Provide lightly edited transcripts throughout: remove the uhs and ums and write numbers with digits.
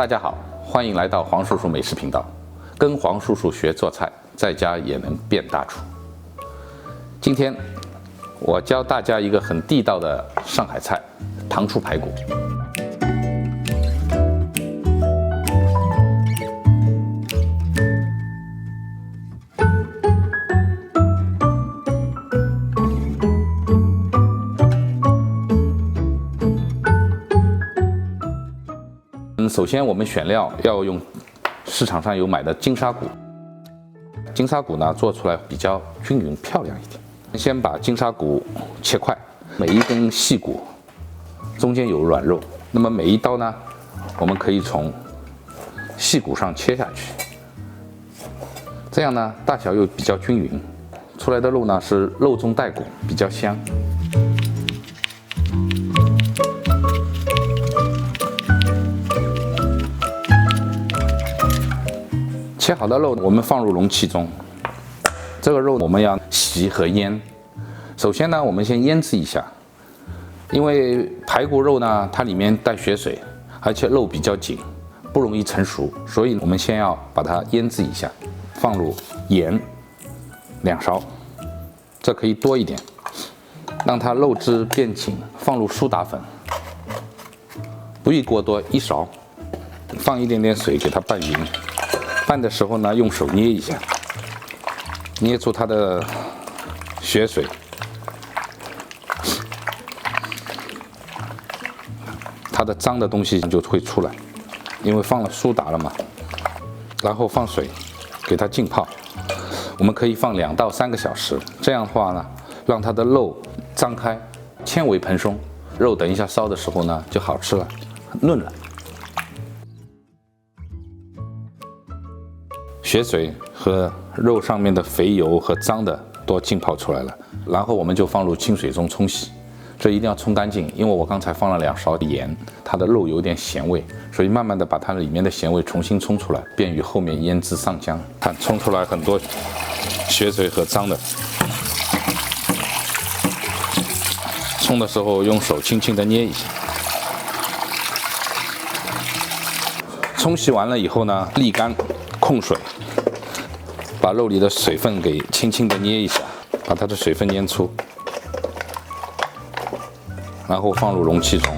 大家好，欢迎来到黄叔叔美食频道，跟黄叔叔学做菜，在家也能变大厨。今天我教大家一个很地道的上海菜——糖醋排骨。首先我们选料要用市场上有买的金沙骨。金沙骨呢做出来比较均匀漂亮一点。先把金沙骨切块，每一根细骨中间有软肉，那么每一刀呢，我们可以从细骨上切下去，这样呢大小又比较均匀，出来的肉呢是肉中带骨，比较香。切好的肉我们放入容器中，这个肉我们要洗和腌。首先呢，我们先腌制一下，因为排骨肉呢它里面带血水，而且肉比较紧，不容易成熟，所以我们先要把它腌制一下。放入盐2勺，这可以多一点，让它肉质变紧。放入苏打粉，不宜过多，1勺。放一点点水给它拌匀。拌的时候呢，用手捏一下，捏出它的血水，它的脏的东西就会出来，因为放了苏打了嘛。然后放水，给它浸泡。我们可以放2到3个小时，这样的话呢，让它的肉张开，纤维蓬松，肉等一下烧的时候呢就好吃了，嫩了。血水和肉上面的肥油和脏的都浸泡出来了，然后我们就放入清水中冲洗，这一定要冲干净，因为我刚才放了2勺盐，它的肉有点咸味，所以慢慢的把它里面的咸味重新冲出来，便于后面腌制上浆。看冲出来很多血水和脏的，冲的时候用手轻轻的捏一下。冲洗完了以后呢，沥干控水，把肉里的水分给轻轻的捏一下，把它的水分捏出，然后放入容器中。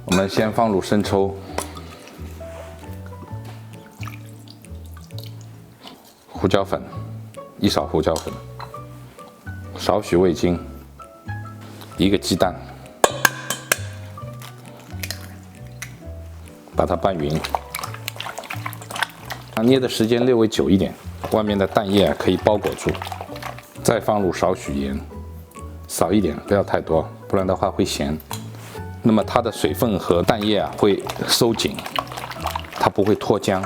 我们先放入生抽、胡椒粉，1勺胡椒粉，少许味精，1个鸡蛋，把它拌匀。捏的时间略微久一点，外面的蛋液可以包裹住。再放入少许盐，少一点，不要太多，不然的话会咸。那么它的水分和蛋液会收紧，它不会脱浆。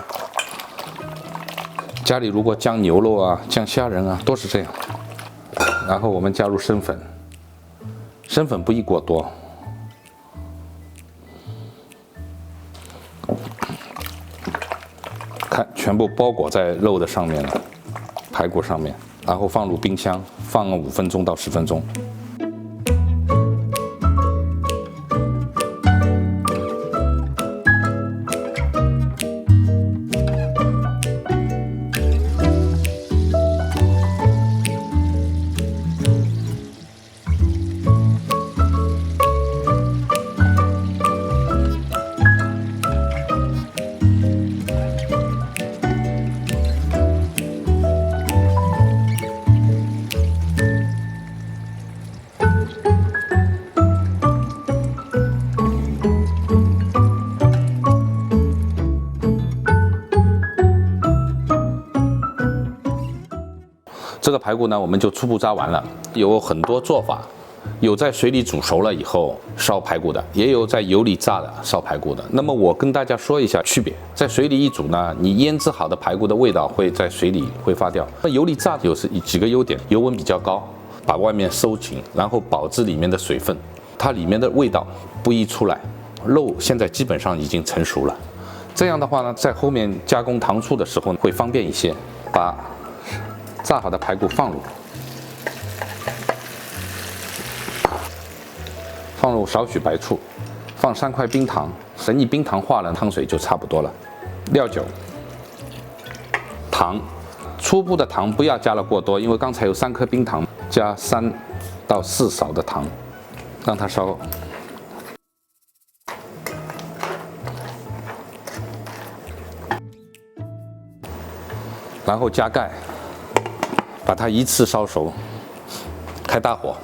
家里如果酱牛肉啊、酱虾仁啊，都是这样。然后我们加入生粉，生粉不宜过多。看，全部包裹在肉的上面了，排骨上面，然后放入冰箱，放5分钟到10分钟。这个排骨呢，我们就初步炸完了。有很多做法，有在水里煮熟了以后烧排骨的，也有在油里炸的烧排骨的。那么我跟大家说一下区别。在水里一煮呢，你腌制好的排骨的味道会在水里挥发掉。那油里炸有几个优点，油温比较高，把外面收紧，然后保质里面的水分，它里面的味道不易出来。肉现在基本上已经成熟了，这样的话呢，在后面加工糖醋的时候会方便一些。把炸好的排骨放入，放入少许白醋，放3块冰糖，等你冰糖化了，汤水就差不多了。料酒、糖，初步的糖不要加了过多，因为刚才有3颗冰糖，加3到4勺的糖，让它烧。然后加盖，把它依次烧熟。开大火，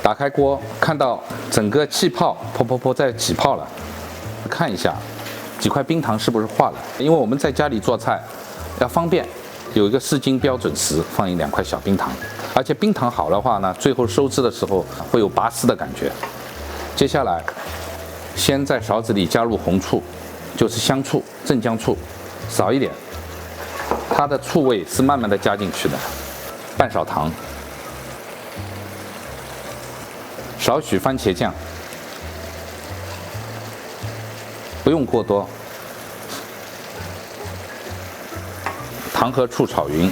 打开锅，看到整个气泡噗在起泡了，看一下几块冰糖是不是化了。因为我们在家里做菜要方便，有一个4斤标准时放1-2块小冰糖，而且冰糖好的话呢，最后收汁的时候会有拔丝的感觉。接下来，先在勺子里加入红醋，就是香醋、镇江醋，少一点。它的醋味是慢慢的加进去的，半勺糖，少许番茄酱，不用过多，糖和醋炒匀，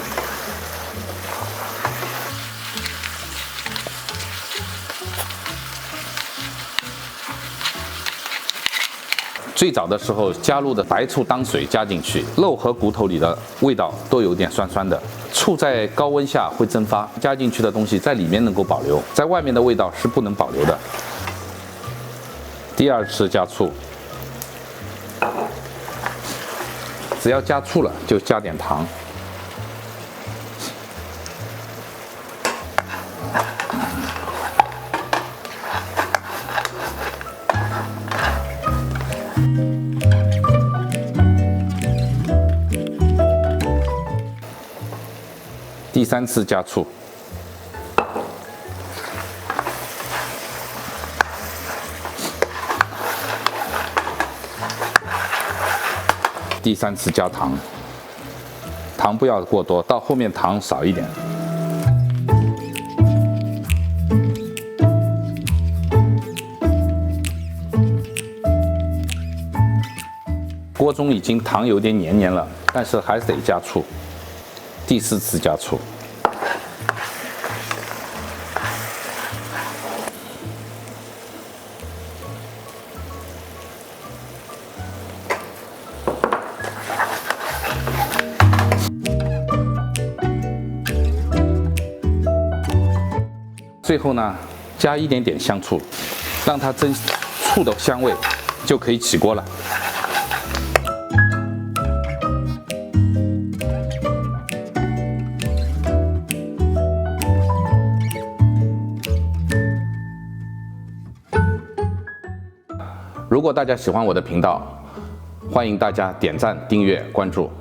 最早的时候加入的白醋当水加进去，肉和骨头里的味道都有点酸酸的。醋在高温下会蒸发，加进去的东西在里面能够保留，在外面的味道是不能保留的。第2次加醋，只要加醋了就加点糖。第3次加醋，第3次加糖，糖不要过多，到后面糖少一点。锅中已经糖有点黏了，但是还是得加醋。第4次加醋，最后呢，加一点点香醋，让它增醋的香味，就可以起锅了。如果大家喜欢我的频道，欢迎大家点赞、订阅、关注。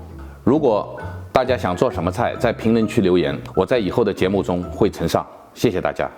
如果大家想做什么菜，在评论区留言，我在以后的节目中会呈上。谢谢大家。